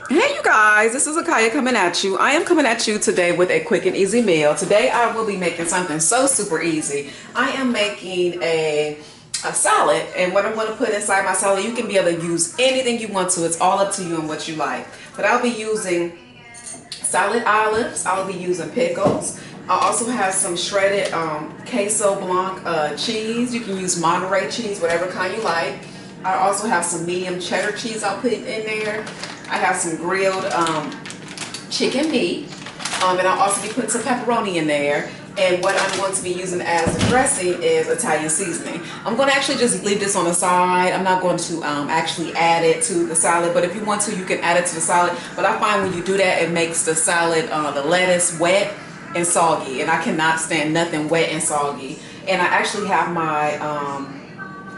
Hey you guys, this is Akaya coming at you. I am coming at you today with a quick and easy meal. Today I will be making something so super easy. I am making a salad, and what I'm going to put inside my salad, you can be able to use anything you want to. It's all up to you and what you like. But I'll be using salad olives. I'll be using pickles. I also have some shredded queso blanc cheese. You can use Monterey cheese, whatever kind you like. I also have some medium cheddar cheese I'll put in there. I have some grilled chicken meat, and I'll also be putting some pepperoni in there. And what I'm going to be using as a dressing is Italian seasoning. I'm going to actually just leave this on the side. I'm not going to actually add it to the salad, but if you want to, you can add it to the salad. But I find when you do that, it makes the salad, the lettuce wet and soggy, and I cannot stand nothing wet and soggy. And I actually have my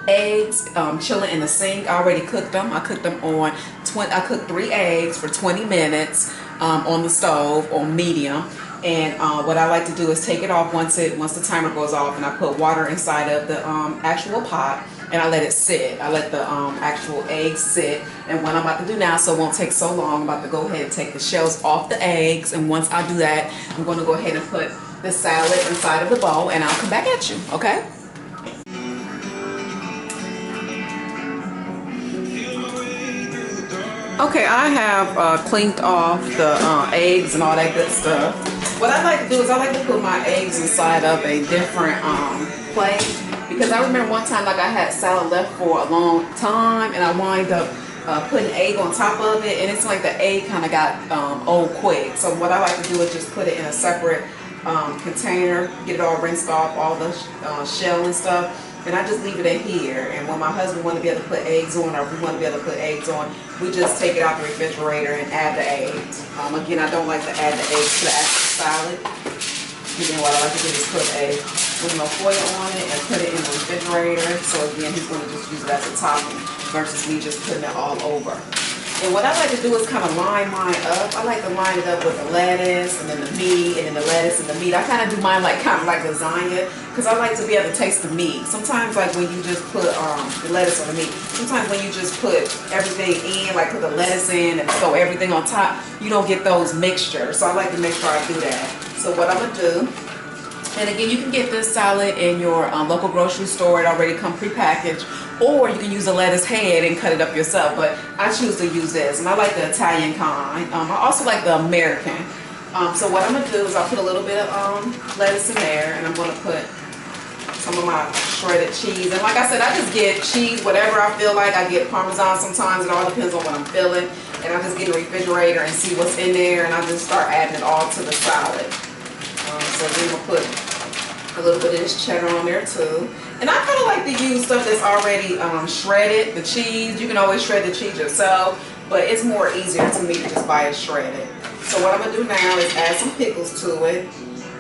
eggs chilling in the sink. I already cooked them. I cooked them on I cooked 3 eggs for 20 minutes on the stove on medium. And what I like to do is take it off once the timer goes off, and I put water inside of the actual pot, and I let it sit. I let the actual eggs sit. And what I'm about to do now, so it won't take so long, I'm about to go ahead and take the shells off the eggs. And once I do that, I'm going to go ahead and put the salad inside of the bowl, and I'll come back at you, okay? Okay, I have cleaned off the eggs and all that good stuff. What I like to do is I like to put my eggs inside of a different plate, because I remember one time like I had salad left for a long time, and I wind up putting egg on top of it, and it's like the egg kind of got old quick. So what I like to do is just put it in a separate container, get it all rinsed off, all the shell and stuff. And I just leave it in here, and when my husband want to be able to put eggs on, or if we want to be able to put eggs on, we just take it out the refrigerator and add the eggs. Again, I don't like to add the eggs to the actual salad. Again, what I like to do is put a little foil on it and put it in the refrigerator. So again, he's going to just use it as a topping versus me just putting it all over. And what I like to do is kind of line mine up. I like to line it up with the lettuce and then the meat, and then the lettuce and the meat. I kind of do mine like kind of like lasagna, because I like to be able to taste the meat. Sometimes like when you just put the lettuce on the meat, sometimes when you just put everything in, like put the lettuce in and throw everything on top, you don't get those mixtures. So I like to make sure I do that. So what I'm going to do, and again, you can get this salad in your local grocery store. It already comes prepackaged. Or you can use a lettuce head and cut it up yourself. But I choose to use this. And I like the Italian kind. I also like the American. So what I'm going to do is I'll put a little bit of lettuce in there. And I'm going to put some of my shredded cheese. And like I said, I just get cheese, whatever I feel like. I get Parmesan sometimes. It all depends on what I'm feeling. And I just get in the refrigerator and see what's in there. And I just start adding it all to the salad. So then we'll put a little bit of this cheddar on there too. And I kind of like to use stuff that's already shredded. The cheese, you can always shred the cheese yourself, but it's more easier to me to just buy it shredded. So what I'm going to do now is add some pickles to it.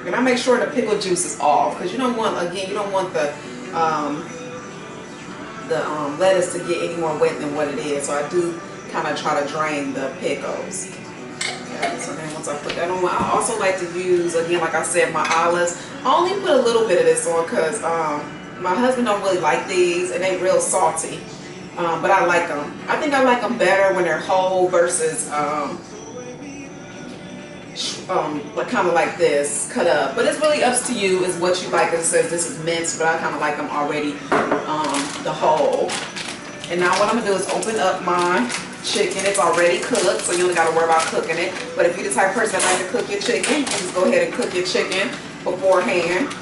And I make sure the pickle juice is off, because you don't want, again, you don't want the lettuce to get any more wet than what it is. So I do kind of try to drain the pickles. Okay, so then once I put that on, I also like to use, again, like I said, my olives. I only put a little bit of this on because my husband don't really like these, and they're real salty. But I like them. I think I like them better when they're whole versus like kind of like this, cut up. But it's really up to you, is what you like. It says this is minced, but I kind of like them already the whole. And now what I'm gonna do is open up my chicken. It's already cooked, so you don't gotta worry about cooking it. But if you're the type of person that like to cook your chicken, you can just go ahead and cook your chicken beforehand.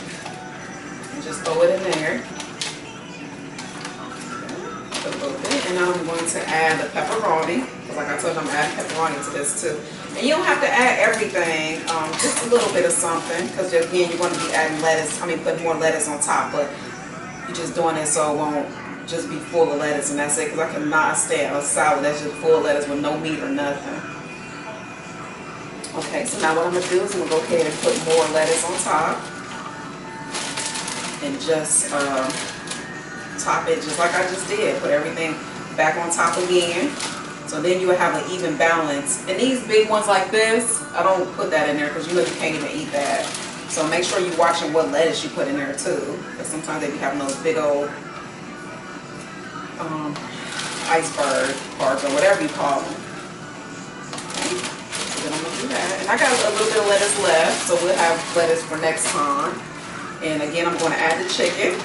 And just throw it in there. A little bit. And now I'm going to add the pepperoni. Because like I told you, I'm adding pepperoni to this too. And you don't have to add everything, just a little bit of something. Because again, you're going to be adding lettuce, putting more lettuce on top. But you're just doing it so it won't just be full of lettuce, and that's it, because I cannot stand a salad that's just full of lettuce with no meat or nothing. Okay, so now what I'm going to do is I'm going to go ahead and put more lettuce on top, and just top it just like I just did. Put everything back on top again, so then you will have an even balance. And these big ones like this, I don't put that in there because you know you can't even eat that. So make sure you're watching what lettuce you put in there too, because sometimes they be having those big old iceberg or whatever you call them. Yeah, and I got a little bit of lettuce left, so we'll have lettuce for next time. And again, I'm going to add the chicken.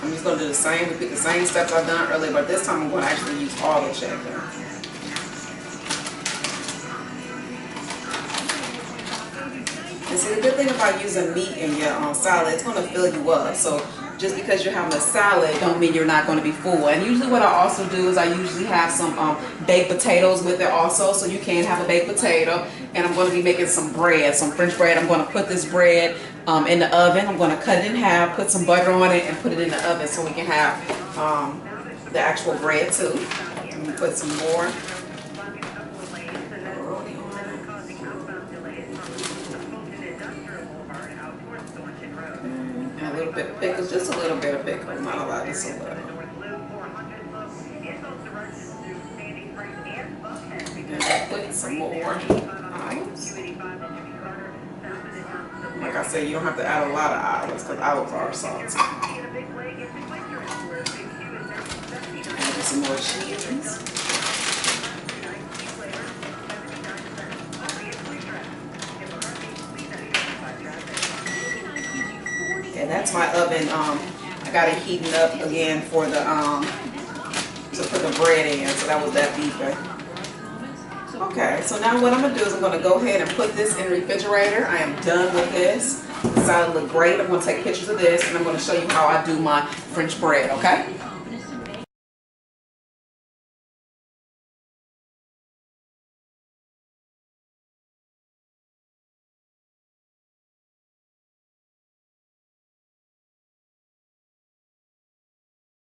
I'm just going to do the same, repeat the same steps I've done earlier, but this time I'm going to actually use all the chicken. And see, the good thing about using meat in your salad, it's going to fill you up. So just because you're having a salad don't mean you're not going to be full. And usually what I also do is I usually have some baked potatoes with it also, so you can have a baked potato. And I'm going to be making some bread, some French bread. I'm going to put this bread in the oven. I'm going to cut it in half, put some butter on it, and put it in the oven so we can have the actual bread too. Let me put some more. And a little bit of pickles, just a little bit of pickles, not a lot, just a little. And I'll put some more olives. Like I said, you don't have to add a lot of olives because olives are salty. Add some more cheese. And that's my oven. I got it heating up again for the to put the bread in. So that was that beeper. Okay, so now what I'm gonna do is I'm gonna go ahead and put this in the refrigerator. I am done with this. The salad looked great. I'm gonna take pictures of this and I'm gonna show you how I do my French bread, okay?